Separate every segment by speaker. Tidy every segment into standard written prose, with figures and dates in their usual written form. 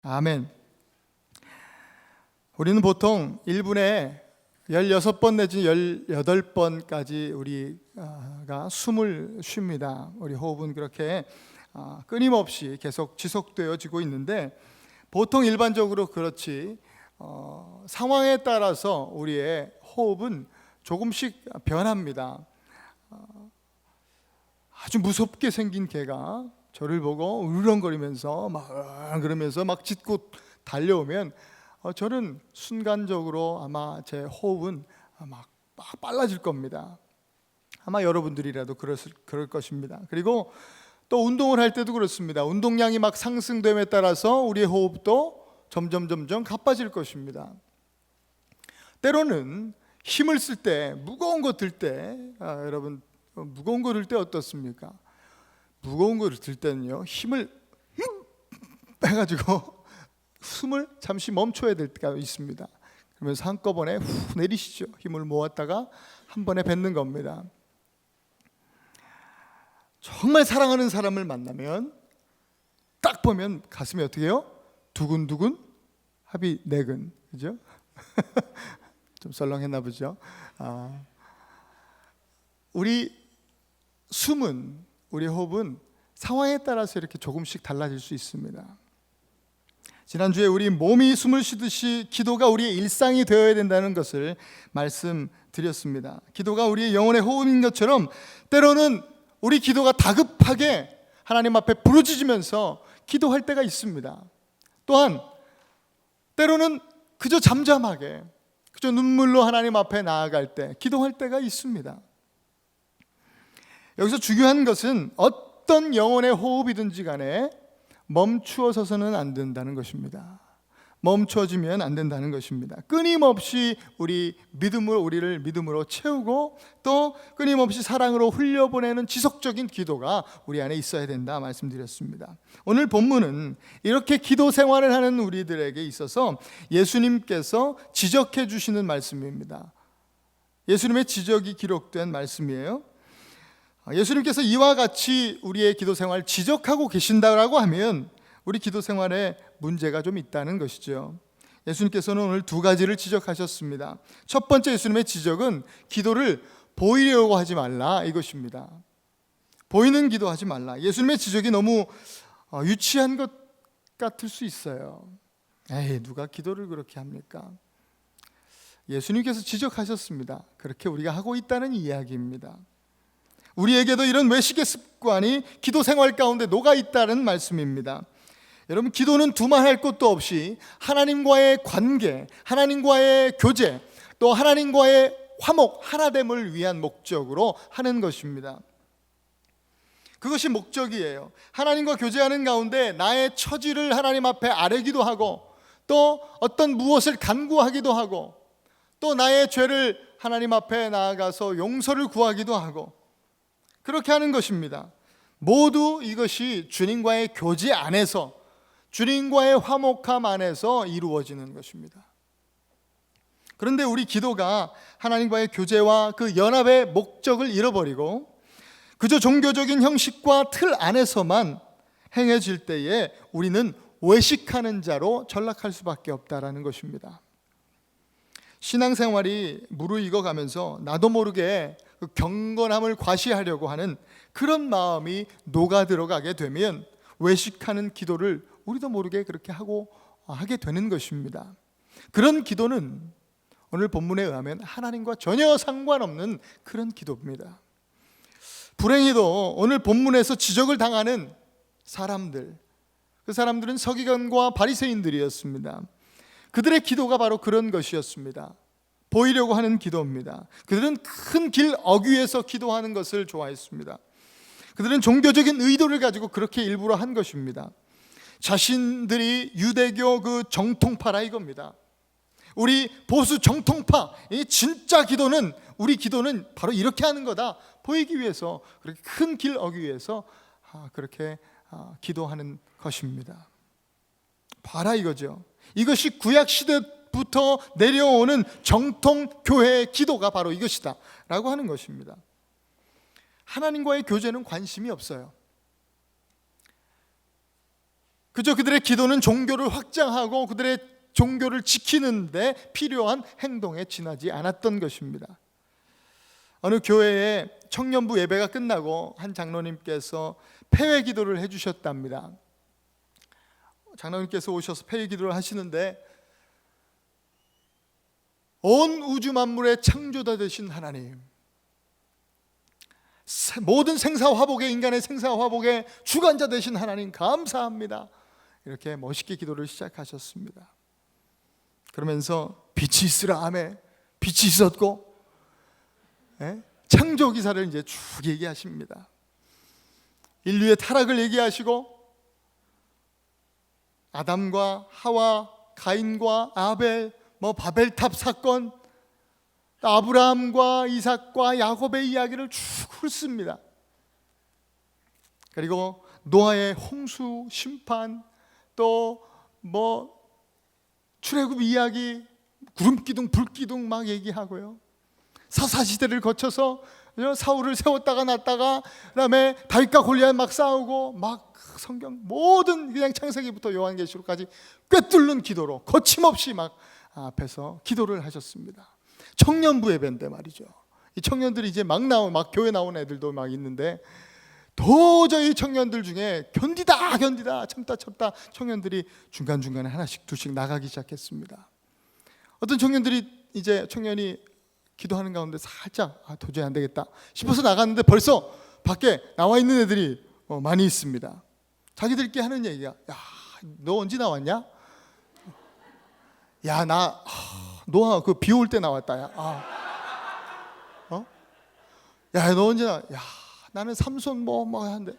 Speaker 1: 아멘. 우리는 보통 1분에 16번 내지 18번까지 우리가 숨을 쉽니다. 우리 호흡은 그렇게 끊임없이 계속 지속되어지고 있는데, 보통 일반적으로 그렇지 상황에 따라서 우리의 호흡은 조금씩 변합니다. 아주 무섭게 생긴 개가 저를 보고 울렁거리면서 그러면서 막 짖고 달려오면 저는 순간적으로 아마 제 호흡은 막 빨라질 겁니다. 아마 여러분들이라도 그럴 것입니다. 그리고 또 운동을 할 때도 그렇습니다. 운동량이 막 상승됨에 따라서 우리의 호흡도 점점 가빠질 것입니다. 때로는 힘을 쓸 때, 무거운 거 들 때, 여러분 무거운 거 들 때 어떻습니까? 무거운 거 들 때는요, 힘을 해가지고 숨을 잠시 멈춰야 될 때가 있습니다. 그러면서 한꺼번에 후 내리시죠. 힘을 모았다가 한 번에 뱉는 겁니다. 정말 사랑하는 사람을 만나면 딱 보면 가슴이 어떻게 해요? 두근두근, 합이 네근, 그죠? 좀 썰렁했나 보죠. 우리 숨은, 우리 호흡은 상황에 따라서 이렇게 조금씩 달라질 수 있습니다. 지난주에 우리 몸이 숨을 쉬듯이 기도가 우리의 일상이 되어야 된다는 것을 말씀드렸습니다. 기도가 우리의 영혼의 호흡인 것처럼 때로는 우리 기도가 다급하게 하나님 앞에 부르짖으면서 기도할 때가 있습니다. 또한 때로는 그저 잠잠하게, 그저 눈물로 하나님 앞에 나아갈 때, 기도할 때가 있습니다. 여기서 중요한 것은 어떤 영혼의 호흡이든지 간에 멈추어서는 안 된다는 것입니다. 멈춰지면 안 된다는 것입니다. 끊임없이 우리를 믿음으로 채우고 또 끊임없이 사랑으로 흘려보내는 지속적인 기도가 우리 안에 있어야 된다 말씀드렸습니다. 오늘 본문은 이렇게 기도 생활을 하는 우리들에게 있어서 예수님께서 지적해 주시는 말씀입니다. 예수님의 지적이 기록된 말씀이에요. 예수님께서 이와 같이 우리의 기도 생활을 지적하고 계신다라고 하면 우리 기도 생활에 문제가 좀 있다는 것이죠. 예수님께서는 오늘 두 가지를 지적하셨습니다. 첫 번째 예수님의 지적은 기도를 보이려고 하지 말라 이것입니다. 보이는 기도하지 말라. 예수님의 지적이 너무 유치한 것 같을 수 있어요. 에이, 누가 기도를 그렇게 합니까? 예수님께서 지적하셨습니다. 그렇게 우리가 하고 있다는 이야기입니다. 우리에게도 이런 외식의 습관이 기도 생활 가운데 녹아 있다는 말씀입니다. 여러분, 기도는 두말할 것도 없이 하나님과의 관계, 하나님과의 교제, 또 하나님과의 화목, 하나됨을 위한 목적으로 하는 것입니다. 그것이 목적이에요. 하나님과 교제하는 가운데 나의 처지를 하나님 앞에 아뢰기도 하고, 또 어떤 무엇을 간구하기도 하고, 또 나의 죄를 하나님 앞에 나아가서 용서를 구하기도 하고, 그렇게 하는 것입니다. 모두 이것이 주님과의 교제 안에서, 주님과의 화목함 안에서 이루어지는 것입니다. 그런데 우리 기도가 하나님과의 교제와 그 연합의 목적을 잃어버리고 그저 종교적인 형식과 틀 안에서만 행해질 때에 우리는 외식하는 자로 전락할 수밖에 없다라는 것입니다. 신앙생활이 무르익어가면서 나도 모르게 그 경건함을 과시하려고 하는 그런 마음이 녹아 들어가게 되면 외식하는 기도를 우리도 모르게 그렇게 하게 되는 것입니다. 그런 기도는 오늘 본문에 의하면 하나님과 전혀 상관없는 그런 기도입니다. 불행히도 오늘 본문에서 지적을 당하는 사람들, 그 사람들은 서기관과 바리새인들이었습니다. 그들의 기도가 바로 그런 것이었습니다. 보이려고 하는 기도입니다. 그들은 큰 길 어귀에서 기도하는 것을 좋아했습니다. 그들은 종교적인 의도를 가지고 그렇게 일부러 한 것입니다. 자신들이 유대교 그 정통파라 이겁니다. 우리 보수 정통파, 이 진짜 기도는, 우리 기도는 바로 이렇게 하는 거다 보이기 위해서 그렇게 큰 길 어귀 위해서 그렇게 기도하는 것입니다. 봐라 이거죠. 이것이 구약 시대부터 내려오는 정통 교회의 기도가 바로 이것이다 라고 하는 것입니다. 하나님과의 교제는 관심이 없어요. 그저 그들의 기도는 종교를 확장하고 그들의 종교를 지키는데 필요한 행동에 지나지 않았던 것입니다. 어느 교회에 청년부 예배가 끝나고 한 장로님께서 폐회 기도를 해주셨답니다. 장로님께서 오셔서 폐회 기도를 하시는데, 온 우주 만물의 창조자 되신 하나님, 모든 생사화복의, 인간의 생사화복의 주관자 되신 하나님 감사합니다. 이렇게 멋있게 기도를 시작하셨습니다. 그러면서 빛이 있으라 하매 빛이 있었고, 창조 기사를 이제 쭉 얘기하십니다. 인류의 타락을 얘기하시고, 아담과 하와, 가인과 아벨, 바벨탑 사건, 아브라함과 이삭과 야곱의 이야기를 쭉 훑습니다. 그리고 노아의 홍수 심판, 또 출애굽 이야기, 구름기둥 불기둥 막 얘기하고요. 사사시대를 거쳐서 사울을 세웠다가 놨다가, 그다음에 다윗과 골리앗 막 싸우고, 막 성경 모든 그냥 창세기부터 요한계시록까지 꿰뚫는 기도로 거침없이 막 앞에서 기도를 하셨습니다. 청년부 예배인데 말이죠. 이 청년들이 이제 막 교회 나온 애들도 막 있는데, 도저히 청년들 중에 견디다 참다 청년들이 중간중간에 하나씩 둘씩 나가기 시작했습니다. 어떤 청년이 기도하는 가운데 살짝 도저히 안 되겠다 싶어서 나갔는데, 벌써 밖에 나와 있는 애들이 많이 있습니다. 자기들끼리 하는 얘기가, 야, 너 언제 나왔냐? 야, 나 노아 그 비 올 때 나왔다. 야, 야, 너 언제 나왔? 야, 나는 삼손 하는데,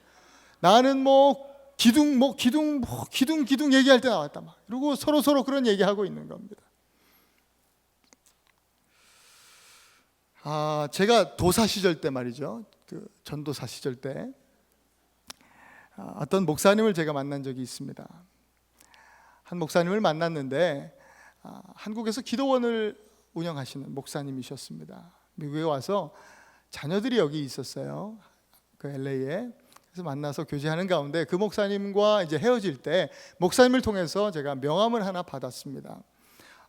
Speaker 1: 나는 기둥 얘기할 때 나왔다. 막 그리고 서로 그런 얘기하고 있는 겁니다. 제가 도사 시절 때 말이죠, 그 전도사 시절 때 어떤 목사님을 제가 만난 적이 있습니다. 한 목사님을 만났는데, 한국에서 기도원을 운영하시는 목사님이셨습니다. 미국에 와서 자녀들이 여기 있었어요, 그 LA에. 그래서 만나서 교제하는 가운데 그 목사님과 이제 헤어질 때 목사님을 통해서 제가 명함을 하나 받았습니다.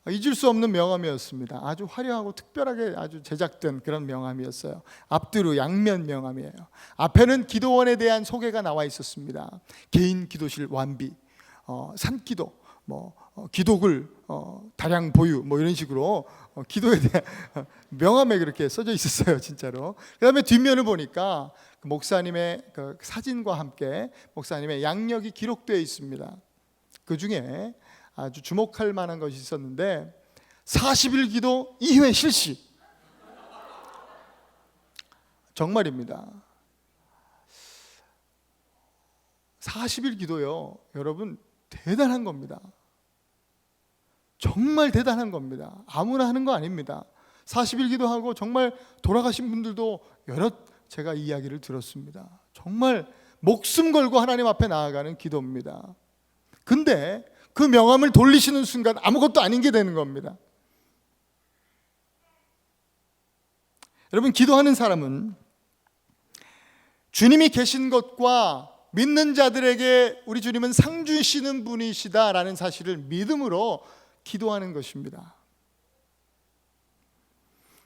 Speaker 1: 잊을 수 없는 명함이었습니다. 아주 화려하고 특별하게 아주 제작된 그런 명함이었어요. 앞뒤로 양면 명함이에요. 앞에는 기도원에 대한 소개가 나와 있었습니다. 개인 기도실 완비, 산기도, 기독을 다량 보유, 이런 식으로 기도에 대한 명함에 그렇게 써져 있었어요, 진짜로. 그다음에 뒷면을 보니까 그 목사님의 그 사진과 함께 목사님의 양력이 기록되어 있습니다. 그 중에 아주 주목할 만한 것이 있었는데, 40일 기도 2회 실시. 정말입니다. 40일 기도요, 여러분, 대단한 겁니다. 정말 대단한 겁니다. 아무나 하는 거 아닙니다. 40일 기도하고 정말 돌아가신 분들도 여러 제가 이야기를 들었습니다. 정말 목숨 걸고 하나님 앞에 나아가는 기도입니다. 근데 그 명함을 돌리시는 순간 아무것도 아닌 게 되는 겁니다. 여러분, 기도하는 사람은 주님이 계신 것과 믿는 자들에게 우리 주님은 상 주시는 분이시다라는 사실을 믿음으로 기도하는 것입니다.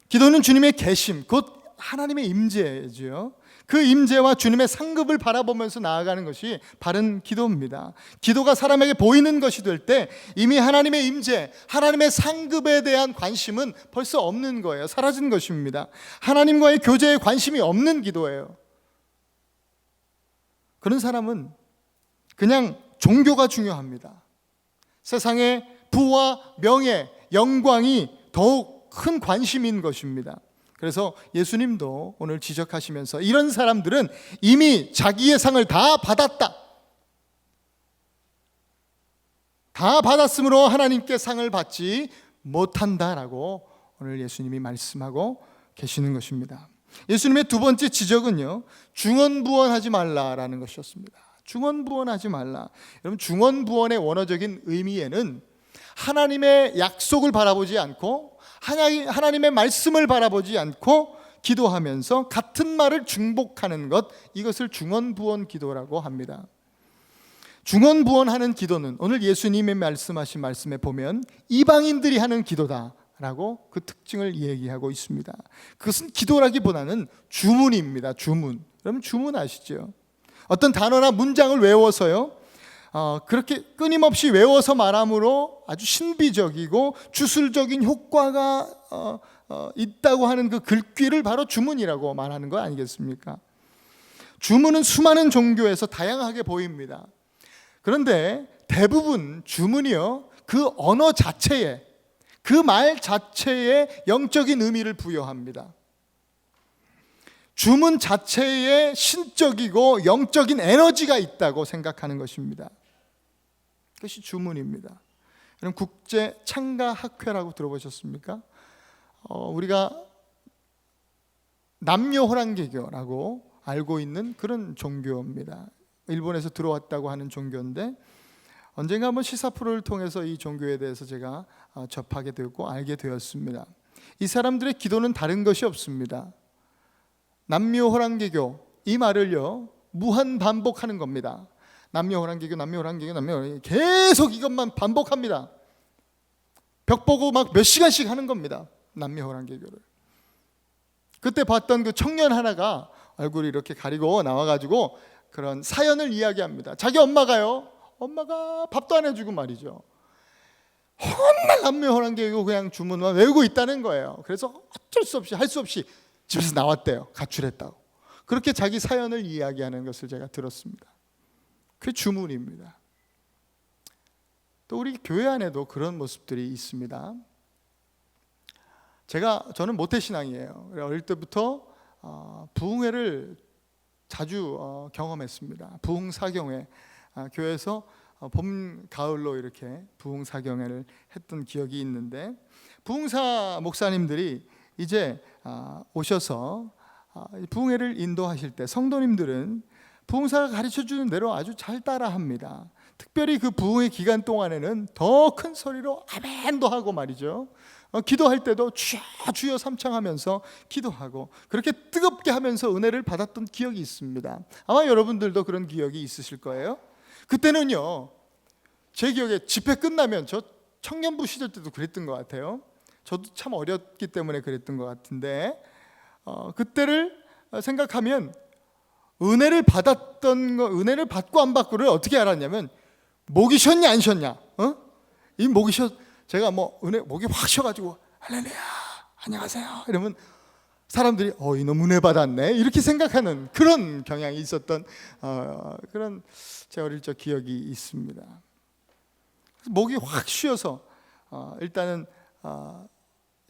Speaker 1: 기도는 주님의 계심, 곧 하나님의 임재죠. 그 임재와 주님의 상급을 바라보면서 나아가는 것이 바른 기도입니다. 기도가 사람에게 보이는 것이 될 때 이미 하나님의 임재, 하나님의 상급에 대한 관심은 벌써 없는 거예요. 사라진 것입니다. 하나님과의 교제에 관심이 없는 기도예요. 그런 사람은 그냥 종교가 중요합니다. 세상의 부와 명예, 영광이 더욱 큰 관심인 것입니다. 그래서 예수님도 오늘 지적하시면서, 이런 사람들은 이미 자기의 상을 다 받았다, 다 받았으므로 하나님께 상을 받지 못한다라고 오늘 예수님이 말씀하고 계시는 것입니다. 예수님의 두 번째 지적은요, 중언부언하지 말라라는 것이었습니다. 중언부언하지 말라. 여러분, 중언부언의 원어적인 의미에는 하나님의 약속을 바라보지 않고 하나님의 말씀을 바라보지 않고 기도하면서 같은 말을 중복하는 것, 이것을 중언부언 기도라고 합니다. 중언부언하는 기도는 오늘 예수님이 말씀하신 말씀에 보면 이방인들이 하는 기도다라고 그 특징을 얘기하고 있습니다. 그것은 기도라기보다는 주문입니다. 주문. 여러분 주문 아시죠? 어떤 단어나 문장을 외워서요, 그렇게 끊임없이 외워서 말함으로 아주 신비적이고 주술적인 효과가 있다고 하는 그 글귀를 바로 주문이라고 말하는 거 아니겠습니까? 주문은 수많은 종교에서 다양하게 보입니다. 그런데 대부분 주문이요, 그 언어 자체에, 그 말 자체에 영적인 의미를 부여합니다. 주문 자체에 신적이고 영적인 에너지가 있다고 생각하는 것입니다. 그것이 주문입니다. 여러분 국제 창가 학회라고 들어보셨습니까? 우리가 남녀호랑개교라고 알고 있는 그런 종교입니다. 일본에서 들어왔다고 하는 종교인데 언젠가 한번 시사 프로를 통해서 이 종교에 대해서 제가 접하게 되었고 알게 되었습니다. 이 사람들의 기도는 다른 것이 없습니다. 남묘호랑개교 이 말을요 무한 반복하는 겁니다. 남묘호랑개교, 남묘호랑개교, 남묘호랑개교 계속 이것만 반복합니다. 벽 보고 막 몇 시간씩 하는 겁니다. 남묘호랑개교를. 그때 봤던 그 청년 하나가 얼굴이 이렇게 가리고 나와가지고 그런 사연을 이야기합니다. 자기 엄마가 밥도 안 해주고 말이죠, 정말 남묘호랑개교 그냥 주문만 외우고 있다는 거예요. 그래서 어쩔 수 없이 할 수 없이 집에서 나왔대요. 가출했다고. 그렇게 자기 사연을 이야기하는 것을 제가 들었습니다. 그게 주문입니다. 또 우리 교회 안에도 그런 모습들이 있습니다. 저는 모태신앙이에요. 어릴 때부터 부흥회를 자주 경험했습니다. 부흥사경회, 교회에서 봄, 가을로 이렇게 부흥사경회를 했던 기억이 있는데, 부흥사 목사님들이 이제 오셔서 부흥회를 인도하실 때 성도님들은 부흥사가 가르쳐주는 대로 아주 잘 따라합니다. 특별히 그 부흥회 기간 동안에는 더 큰 소리로 아멘도 하고 말이죠, 기도할 때도 주여 주여 삼창하면서 기도하고 그렇게 뜨겁게 하면서 은혜를 받았던 기억이 있습니다. 아마 여러분들도 그런 기억이 있으실 거예요. 그때는요, 제 기억에 집회 끝나면, 저 청년부 시절 때도 그랬던 것 같아요. 저도 참 어렸기 때문에 그랬던 것 같은데, 그때를 생각하면 은혜를 받았던 거, 은혜를 받고 안 받고를 어떻게 알았냐면, 목이 쉬었냐 안 쉬었냐, 이 목이 제가 목이 확 쉬어가지고 할렐루야 안녕하세요 이러면 사람들이 이놈 은혜 받았네 이렇게 생각하는 그런 경향이 있었던 그런 제 어릴 적 기억이 있습니다. 목이 확 쉬어서 일단은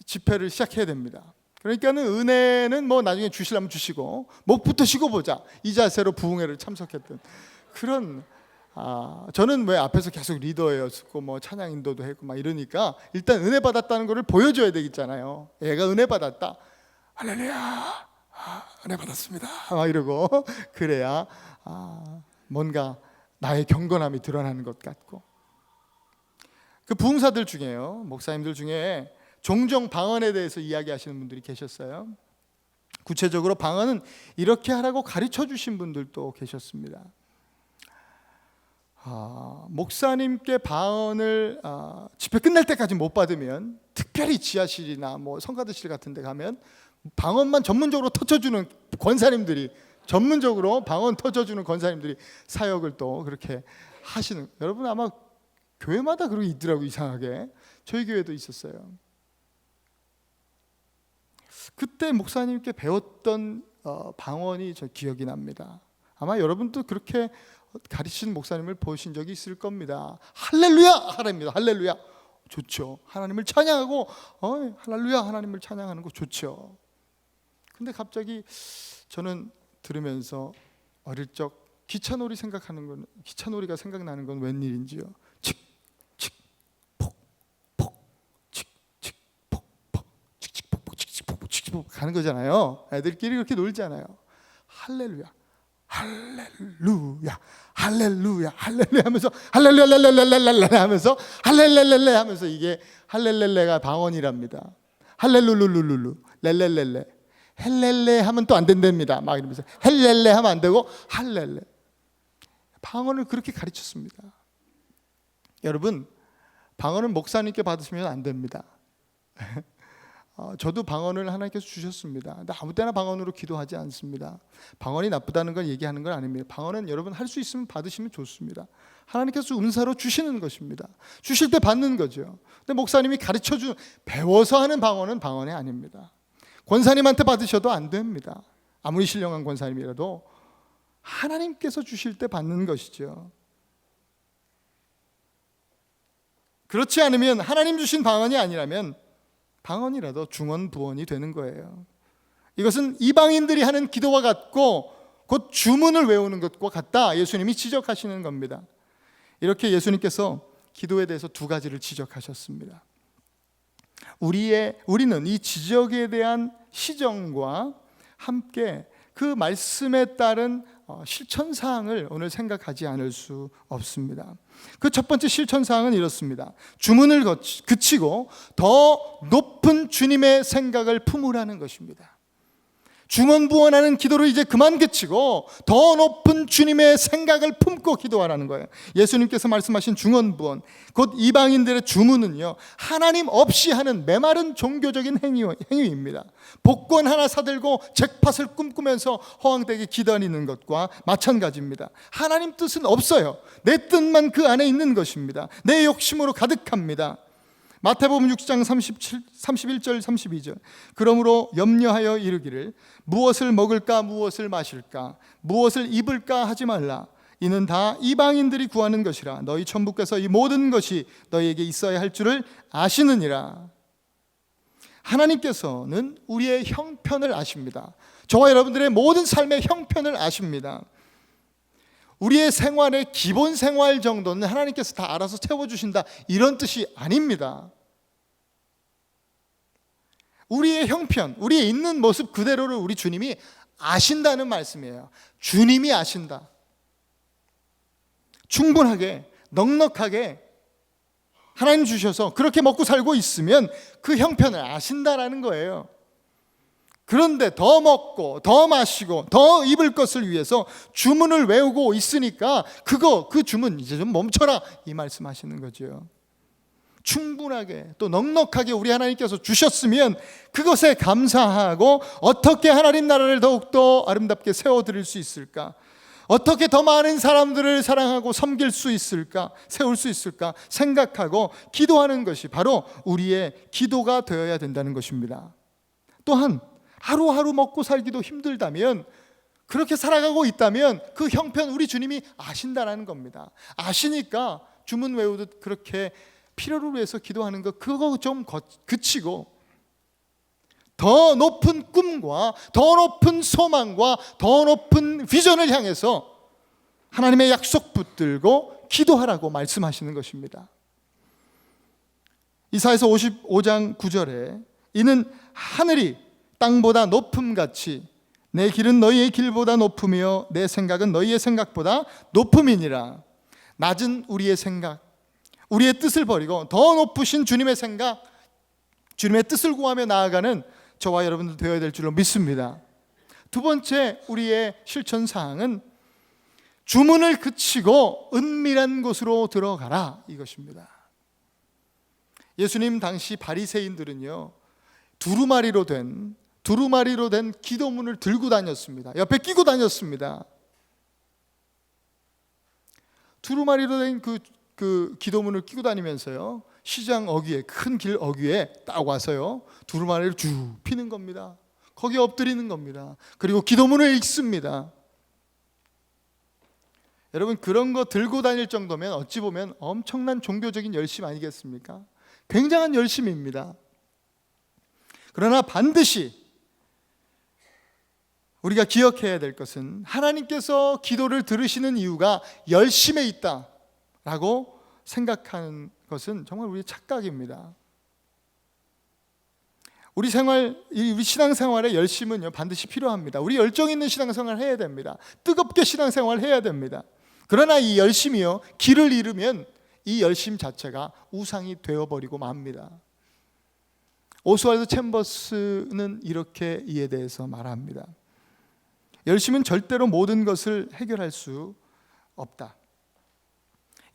Speaker 1: 집회를 시작해야 됩니다. 그러니까는 은혜는 나중에 주시려면 주시고 목부터 쉬고 보자, 이 자세로 부흥회를 참석했던 그런, 저는 왜 앞에서 계속 리더였고 찬양 인도도 했고 막 이러니까 일단 은혜 받았다는 것을 보여줘야 되겠잖아요. 얘가 은혜 받았다, 할렐루야 은혜 받았습니다 막 이러고 그래야 뭔가 나의 경건함이 드러나는 것 같고. 그 부흥사들 중에요, 목사님들 중에 종종 방언에 대해서 이야기하시는 분들이 계셨어요. 구체적으로 방언은 이렇게 하라고 가르쳐 주신 분들도 계셨습니다. 목사님께 방언을 집회 끝날 때까지 못 받으면, 특별히 지하실이나 성가대실 같은 데 가면 방언만 전문적으로 터쳐주는 권사님들이, 전문적으로 방언 터쳐주는 권사님들이 사역을 또 그렇게 하시는, 여러분 아마 교회마다 그런 게 있더라고요. 이상하게 저희 교회도 있었어요. 그때 목사님께 배웠던 방언이 저 기억이 납니다. 아마 여러분도 그렇게 가르치는 목사님을 보신 적이 있을 겁니다. 할렐루야 하랍니다. 할렐루야 좋죠. 하나님을 찬양하고 할렐루야 하나님을 찬양하는 거 좋죠. 근데 갑자기 저는 들으면서 어릴 적 기차놀이가 생각나는 건 웬일인지요. 가는 거잖아요. 애들끼리 그렇게 놀잖아요. 할렐루야 할렐루야 할렐루야 할렐루야 하면서 할렐루야 랄랄랄랄랄라 하면서 할렐렐렐레 하면서, 이게 할렐렐레가 방언이랍니다. 할렐루루루루루 렐렐렐레 헬렐레 하면 또 안 된답니다. 막 이러면서 헬렐레 하면 안 되고 할렐레. 방언을 그렇게 가르쳤습니다. 여러분, 방언은 목사님께 받으시면 안 됩니다. 저도 방언을 하나님께서 주셨습니다. 근데 아무 때나 방언으로 기도하지 않습니다. 방언이 나쁘다는 걸 얘기하는 건 아닙니다. 방언은 여러분 할 수 있으면 받으시면 좋습니다. 하나님께서 은사로 주시는 것입니다. 주실 때 받는 거죠. 근데 목사님이 가르쳐준, 배워서 하는 방언은 방언이 아닙니다. 권사님한테 받으셔도 안 됩니다. 아무리 신령한 권사님이라도 하나님께서 주실 때 받는 것이죠. 그렇지 않으면, 하나님 주신 방언이 아니라면 방언이라도 중언부언이 되는 거예요. 이것은 이방인들이 하는 기도와 같고 곧 주문을 외우는 것과 같다, 예수님이 지적하시는 겁니다. 이렇게 예수님께서 기도에 대해서 두 가지를 지적하셨습니다. 우리는 이 지적에 대한 시정과 함께 그 말씀에 따른 실천사항을 오늘 생각하지 않을 수 없습니다. 그 첫 번째 실천사항은 이렇습니다. 주문을 그치고 더 높은 주님의 생각을 품으라는 것입니다. 중언부언하는 기도를 이제 그만 그치고 더 높은 주님의 생각을 품고 기도하라는 거예요. 예수님께서 말씀하신 중언부언, 곧 이방인들의 주문은요, 하나님 없이 하는 메마른 종교적인 행위입니다. 복권 하나 사들고 잭팟을 꿈꾸면서 허황되게 기다리는 것과 마찬가지입니다. 하나님 뜻은 없어요. 내 뜻만 그 안에 있는 것입니다. 내 욕심으로 가득합니다. 마태복음 6장 31절 32절. 그러므로 염려하여 이르기를 무엇을 먹을까 무엇을 마실까 무엇을 입을까 하지 말라. 이는 다 이방인들이 구하는 것이라. 너희 천부께서 이 모든 것이 너희에게 있어야 할 줄을 아시느니라. 하나님께서는 우리의 형편을 아십니다. 저와 여러분들의 모든 삶의 형편을 아십니다. 우리의 생활의 기본 생활 정도는 하나님께서 다 알아서 채워주신다, 이런 뜻이 아닙니다. 우리의 형편, 우리의 있는 모습 그대로를 우리 주님이 아신다는 말씀이에요. 주님이 아신다. 충분하게, 넉넉하게 하나님 주셔서 그렇게 먹고 살고 있으면 그 형편을 아신다라는 거예요. 그런데 더 먹고 더 마시고 더 입을 것을 위해서 주문을 외우고 있으니까 그 주문 이제 좀 멈춰라, 이 말씀하시는 거죠. 충분하게 또 넉넉하게 우리 하나님께서 주셨으면 그것에 감사하고 어떻게 하나님 나라를 더욱더 아름답게 세워드릴 수 있을까, 어떻게 더 많은 사람들을 사랑하고 섬길 수 있을까, 세울 수 있을까 생각하고 기도하는 것이 바로 우리의 기도가 되어야 된다는 것입니다. 또한 하루하루 먹고 살기도 힘들다면, 그렇게 살아가고 있다면 그 형편 우리 주님이 아신다라는 겁니다. 아시니까 주문 외우듯 그렇게 필요를 위해서 기도하는 거, 그거 좀 그치고 더 높은 꿈과 더 높은 소망과 더 높은 비전을 향해서 하나님의 약속 붙들고 기도하라고 말씀하시는 것입니다. 이사야서 55장 9절에 이는 하늘이 땅보다 높음같이 내 길은 너희의 길보다 높으며 내 생각은 너희의 생각보다 높음이니라. 낮은 우리의 생각, 우리의 뜻을 버리고 더 높으신 주님의 생각, 주님의 뜻을 구하며 나아가는 저와 여러분들 되어야 될 줄로 믿습니다. 두 번째 우리의 실천사항은 주문을 그치고 은밀한 곳으로 들어가라, 이것입니다. 예수님 당시 바리새인들은요, 두루마리로 된 기도문을 들고 다녔습니다. 옆에 끼고 다녔습니다. 두루마리로 된 그 기도문을 끼고 다니면서요, 시장 어귀에, 큰 길 어귀에 딱 와서요, 두루마리를 쭉 피는 겁니다. 거기에 엎드리는 겁니다. 그리고 기도문을 읽습니다. 여러분, 그런 거 들고 다닐 정도면 어찌 보면 엄청난 종교적인 열심 아니겠습니까? 굉장한 열심입니다. 그러나 반드시 우리가 기억해야 될 것은 하나님께서 기도를 들으시는 이유가 열심에 있다라고 생각하는 것은 정말 우리의 착각입니다. 우리 신앙생활의 열심은요, 반드시 필요합니다. 우리 열정 있는 신앙생활을 해야 됩니다. 뜨겁게 신앙생활을 해야 됩니다. 그러나 이 열심이요, 길을 잃으면 이 열심 자체가 우상이 되어버리고 맙니다. 오스왈드 챔버스는 이렇게 이에 대해서 말합니다. 열심은 절대로 모든 것을 해결할 수 없다.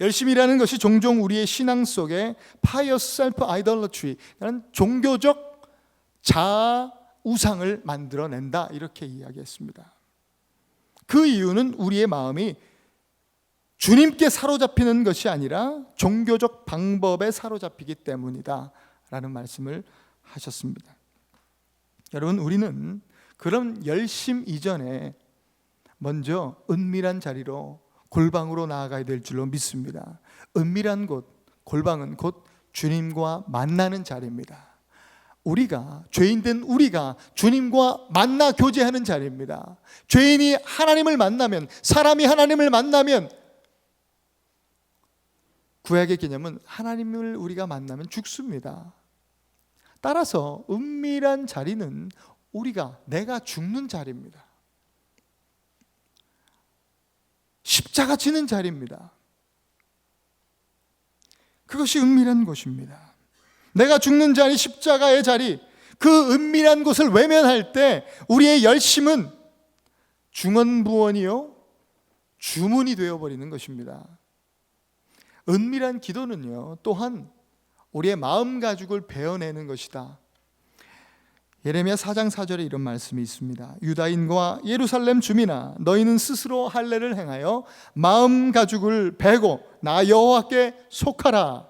Speaker 1: 열심이라는 것이 종종 우리의 신앙 속에 pious self-idolatry라는 종교적 자아 우상을 만들어낸다, 이렇게 이야기했습니다. 그 이유는 우리의 마음이 주님께 사로잡히는 것이 아니라 종교적 방법에 사로잡히기 때문이다 라는 말씀을 하셨습니다. 여러분, 우리는 그런 열심 이전에 먼저 은밀한 자리로, 골방으로 나아가야 될 줄로 믿습니다. 은밀한 곳, 골방은 곧 주님과 만나는 자리입니다. 우리가, 죄인된 우리가 주님과 만나 교제하는 자리입니다. 죄인이 하나님을 만나면, 사람이 하나님을 만나면, 구약의 개념은 하나님을 우리가 만나면 죽습니다. 따라서 은밀한 자리는 내가 죽는 자리입니다. 십자가 지는 자리입니다. 그것이 은밀한 곳입니다. 내가 죽는 자리, 십자가의 자리, 그 은밀한 곳을 외면할 때 우리의 열심은 중언부언이요 주문이 되어버리는 것입니다. 은밀한 기도는요, 또한 우리의 마음 가죽을 베어내는 것이다. 예레미야 4장 4절에 이런 말씀이 있습니다. 유다인과 예루살렘 주민아, 너희는 스스로 할례를 행하여 마음 가죽을 베고 나 여호와께 속하라.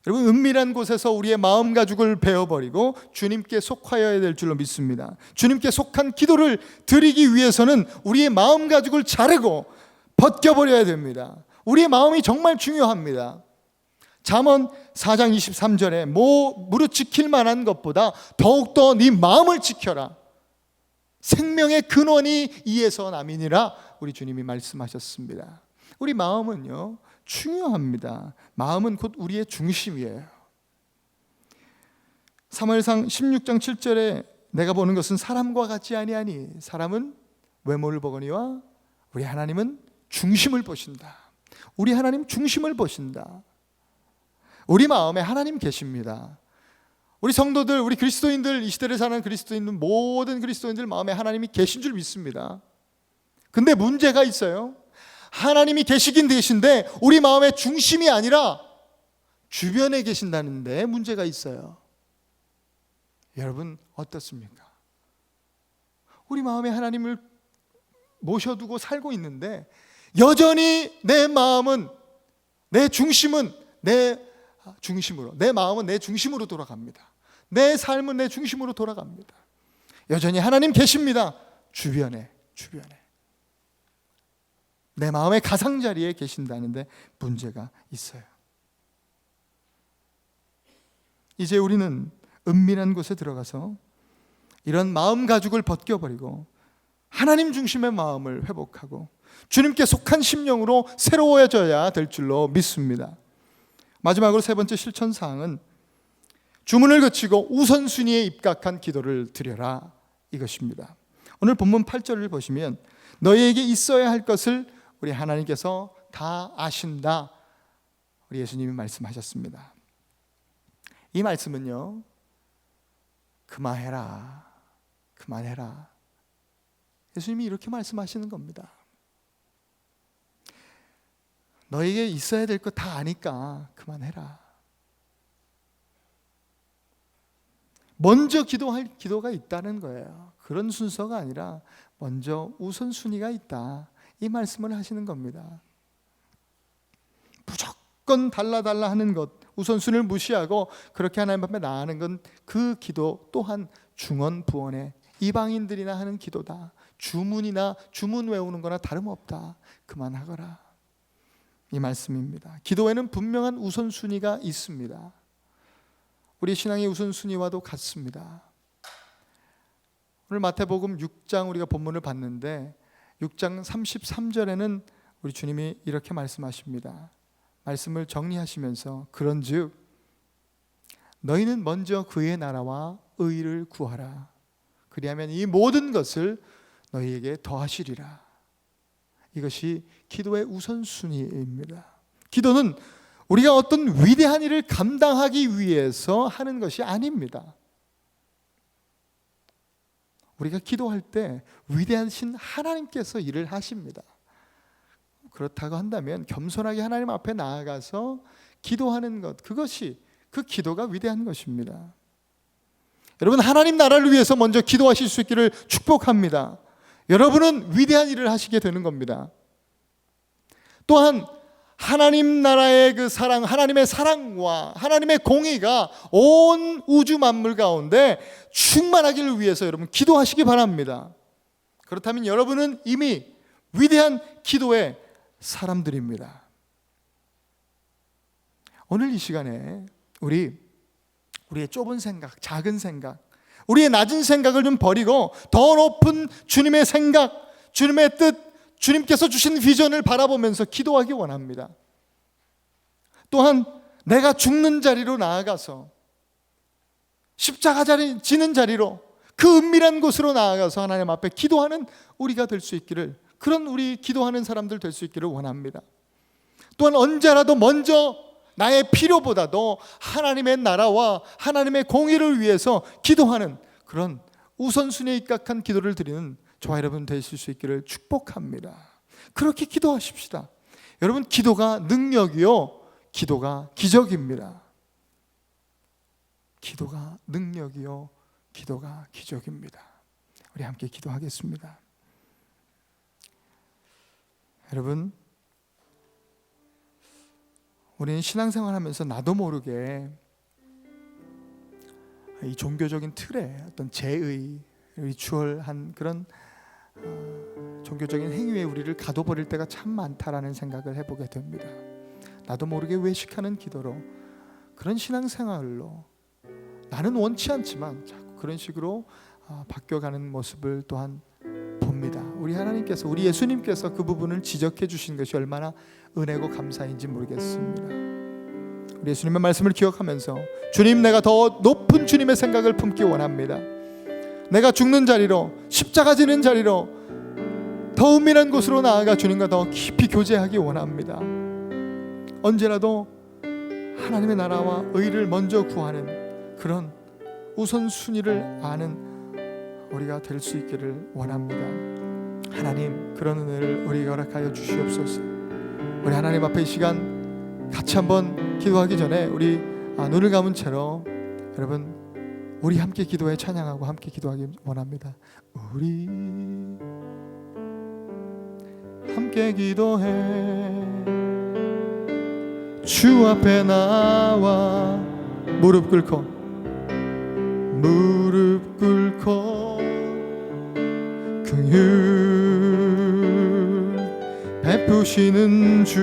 Speaker 1: 여러분, 은밀한 곳에서 우리의 마음 가죽을 베어버리고 주님께 속하여야 될 줄로 믿습니다. 주님께 속한 기도를 드리기 위해서는 우리의 마음 가죽을 자르고 벗겨버려야 됩니다. 우리의 마음이 정말 중요합니다. 잠언 4장 23절에 무릇 지킬 만한 것보다 더욱더 네 마음을 지켜라. 생명의 근원이 이에서 남이니라, 우리 주님이 말씀하셨습니다. 우리 마음은요 중요합니다. 마음은 곧 우리의 중심이에요. 사무엘상 16장 7절에 내가 보는 것은 사람과 같지 아니하니 사람은 외모를 보거니와 우리 하나님은 중심을 보신다. 우리 하나님 중심을 보신다. 우리 마음에 하나님 계십니다. 우리 성도들, 우리 그리스도인들, 이 시대를 사는 그리스도인들, 모든 그리스도인들 마음에 하나님이 계신 줄 믿습니다. 근데 문제가 있어요. 하나님이 계시긴 계신데 우리 마음의 중심이 아니라 주변에 계신다는데 문제가 있어요. 여러분 어떻습니까? 우리 마음에 하나님을 모셔두고 살고 있는데 여전히 내 마음은, 내 중심은 내 마음은 내 중심으로 돌아갑니다. 내 삶은 내 중심으로 돌아갑니다. 여전히 하나님 계십니다. 주변에 내 마음의 가장자리에 계신다는데 문제가 있어요. 이제 우리는 은밀한 곳에 들어가서 이런 마음 가죽을 벗겨버리고 하나님 중심의 마음을 회복하고 주님께 속한 심령으로 새로워져야 될 줄로 믿습니다. 마지막으로 세 번째 실천사항은 주문을 거치고 우선순위에 입각한 기도를 드려라, 이것입니다. 오늘 본문 8절을 보시면 너희에게 있어야 할 것을 우리 하나님께서 다 아신다, 우리 예수님이 말씀하셨습니다. 이 말씀은요, 그만해라. 예수님이 이렇게 말씀하시는 겁니다. 너에게 있어야 될 거 다 아니까 그만해라. 먼저 기도할 기도가 있다는 거예요. 그런 순서가 아니라 먼저 우선순위가 있다, 이 말씀을 하시는 겁니다. 무조건 달라 하는 것, 우선순위를 무시하고 그렇게 하나님 앞에 나아가는 건 그 기도 또한 중언부언의 이방인들이나 하는 기도다. 주문 외우는 거나 다름없다. 그만하거라, 이 말씀입니다. 기도에는 분명한 우선순위가 있습니다. 우리 신앙의 우선순위와도 같습니다. 오늘 마태복음 6장 우리가 본문을 봤는데 6장 33절에는 우리 주님이 이렇게 말씀하십니다. 말씀을 정리하시면서 그런즉 너희는 먼저 그의 나라와 의를 구하라. 그리하면 이 모든 것을 너희에게 더하시리라. 이것이 기도의 우선순위입니다. 기도는 우리가 어떤 위대한 일을 감당하기 위해서 하는 것이 아닙니다. 우리가 기도할 때 위대하신 하나님께서 일을 하십니다. 그렇다고 한다면 겸손하게 하나님 앞에 나아가서 기도하는 것, 그것이 그 기도가 위대한 것입니다. 여러분, 하나님 나라를 위해서 먼저 기도하실 수 있기를 축복합니다. 여러분은 위대한 일을 하시게 되는 겁니다. 또한 하나님 나라의 그 사랑, 하나님의 사랑과 하나님의 공의가 온 우주 만물 가운데 충만하기를 위해서 여러분 기도하시기 바랍니다. 그렇다면 여러분은 이미 위대한 기도의 사람들입니다. 오늘 이 시간에 우리의 좁은 생각, 작은 생각, 우리의 낮은 생각을 좀 버리고 더 높은 주님의 생각, 주님의 뜻, 주님께서 주신 비전을 바라보면서 기도하기 원합니다. 또한 내가 죽는 자리로 나아가서 십자가 지는 자리로 그 은밀한 곳으로 나아가서 하나님 앞에 기도하는 우리가 될 수 있기를, 그런 우리 기도하는 사람들 될 수 있기를 원합니다. 또한 언제라도 먼저 나의 필요보다도 하나님의 나라와 하나님의 공의를 위해서 기도하는 그런 우선순위에 입각한 기도를 드리는 저와 여러분 되실 수 있기를 축복합니다. 그렇게 기도하십시다. 여러분, 기도가 능력이요, 기도가 기적입니다. 기도가 능력이요, 기도가 기적입니다. 우리 함께 기도하겠습니다. 여러분, 우리는 신앙생활 하면서 나도 모르게 이 종교적인 틀에 어떤 제의, 리추얼한 그런 종교적인 행위에 우리를 가둬버릴 때가 참 많다라는 생각을 해보게 됩니다. 나도 모르게 외식하는 기도로, 그런 신앙생활로 나는 원치 않지만 자꾸 그런 식으로 바뀌어가는 모습을 또한 봅니다. 우리 하나님께서, 우리 예수님께서 그 부분을 지적해 주신 것이 얼마나 은혜고 감사인지 모르겠습니다. 우리 예수님의 말씀을 기억하면서 주님, 내가 더 높은 주님의 생각을 품기 원합니다. 내가 죽는 자리로, 십자가 지는 자리로 더 은밀한 곳으로 나아가 주님과 더 깊이 교제하기 원합니다. 언제라도 하나님의 나라와 의를 먼저 구하는 그런 우선순위를 아는 우리가 될 수 있기를 원합니다. 하나님, 그런 은혜를 우리에게 허락하여 주시옵소서. 우리 하나님 앞에 이 시간 같이 한번 기도하기 전에 우리 눈을 감은 채로 여러분, 우리 함께 기도해 찬양하고 함께 기도하기 원합니다. 우리 함께 기도해 주 앞에 나와 무릎 꿇고 긍휼 베푸시는 주,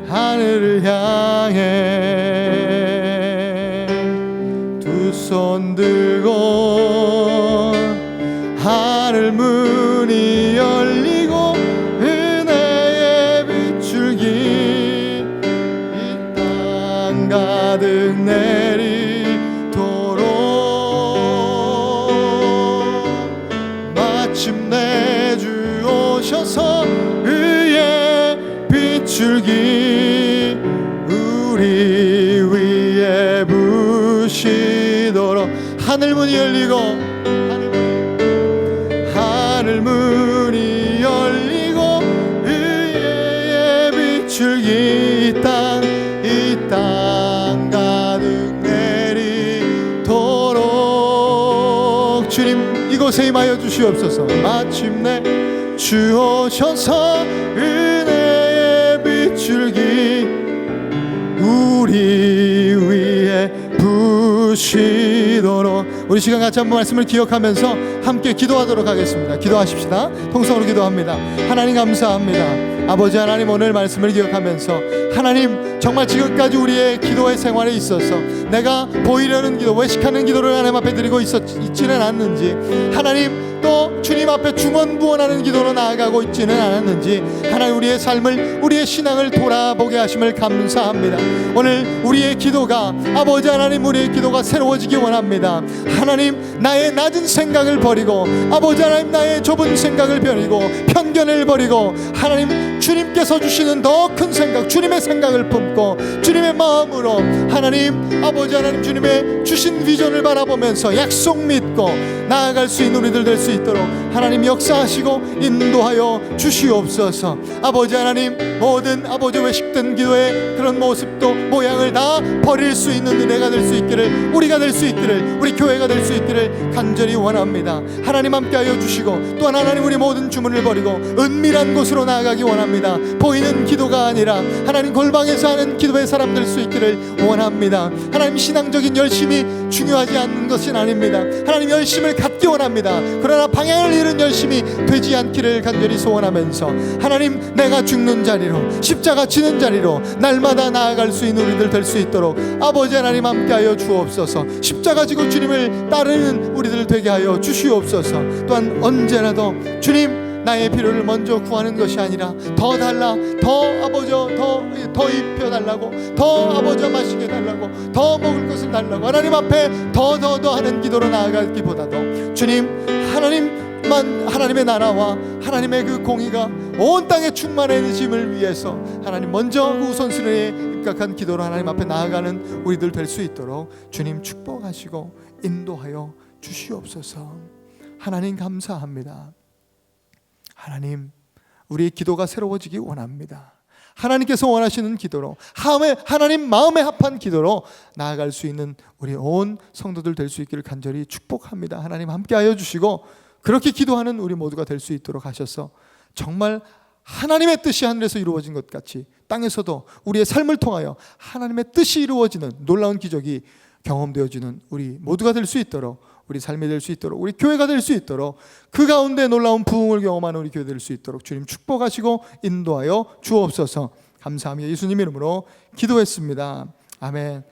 Speaker 1: 하늘을 향해 두 손 들고 하늘 문이 열리고 은혜의 빗줄기 이 땅 가득 내리도록 마침내 주 오셔서 의의 빗줄기 우리 위에 부시도록 하늘 문이 열리고 하늘 문이 열리고 의의 빗줄기 이 땅 가득 내리도록 주님 이곳에 임하여 주시옵소서. 마침내 주 오셔서 은혜의 빗줄기 우리 위에 부시도록 우리 시간 같이 한번 말씀을 기억하면서 함께 기도하도록 하겠습니다. 기도하십시다. 통성으로 기도합니다. 하나님 감사합니다. 아버지 하나님, 오늘 말씀을 기억하면서 하나님, 정말 지금까지 우리의 기도의 생활에 있어서 내가 보이려는 기도, 외식하는 기도를 하나님 앞에 드리고 있지는 않는지, 하나님 또 주님 앞에 중언부언하는 기도로 나아가고 있지는 않았는지, 하나님 우리의 삶을, 우리의 신앙을 돌아보게 하심을 감사합니다. 오늘 우리의 기도가, 아버지 하나님, 우리의 기도가 새로워지기 원합니다. 하나님, 나의 낮은 생각을 버리고, 아버지 하나님, 나의 좁은 생각을 버리고, 편견을 버리고, 하나님 주님께서 주시는 더 큰 생각, 주님의 생각을 품고 주님의 마음으로 하나님 아버지 하나님 주님의 주신 비전을 바라보면서 약속 믿고 나아갈 수 있는 우리들 될 수 있도록 하나님 역사하시고 인도하여 주시옵소서. 아버지 하나님, 모든 아버지 외식된 기도의 그런 모습도 모양을 다 버릴 수 있는 은혜가 될 수 있기를, 우리가 될 수 있기를, 우리 교회가 될 수 있기를 간절히 원합니다. 하나님 함께하여 주시고, 또한 하나님 우리 모든 주문을 버리고 은밀한 곳으로 나아가기 원합니다. 보이는 기도가 아니라 하나님 골방에서 하는 기도의 사람 될 수 있기를 원합니다. 하나님 신앙적인 열심이 중요하지 않는 것은 아닙니다. 하나님 열심을 갖기 원합니다. 그러나 방향을 잃은 열심이 되지 않기를 간절히 소원하면서 하나님, 내가 죽는 자리로, 십자가 지는 자리로 날마다 나아갈 수 있는 우리들 될 수 있도록 아버지 하나님 함께하여 주옵소서. 십자가 지고 주님을 따르는 우리들 되게 하여 주시옵소서. 또한 언제라도 주님, 나의 필요를 먼저 구하는 것이 아니라 더 달라, 더 아버지 더 입혀달라고, 더 아버지 마시게 달라고, 더 먹을 것을 달라고 하나님 앞에 더 하는 기도로 나아가기보다도 주님, 하나님의 나라와 하나님의 그 공의가 온 땅에 충만해짐을 위해서 하나님 먼저 그 우선순위에 입각한 기도로 하나님 앞에 나아가는 우리들 될 수 있도록 주님 축복하시고 인도하여 주시옵소서. 하나님 감사합니다. 하나님, 우리의 기도가 새로워지기 원합니다. 하나님께서 원하시는 기도로, 하나님 마음에 합한 기도로 나아갈 수 있는 우리 온 성도들 될 수 있기를 간절히 축복합니다. 하나님 함께하여 주시고 그렇게 기도하는 우리 모두가 될 수 있도록 하셔서 정말 하나님의 뜻이 하늘에서 이루어진 것 같이 땅에서도 우리의 삶을 통하여 하나님의 뜻이 이루어지는 놀라운 기적이 경험되어지는 우리 모두가 될 수 있도록, 우리 삶이 될 수 있도록, 우리 교회가 될 수 있도록, 그 가운데 놀라운 부흥을 경험하는 우리 교회 될 수 있도록 주님 축복하시고 인도하여 주옵소서. 감사하며 예수님 이름으로 기도했습니다. 아멘.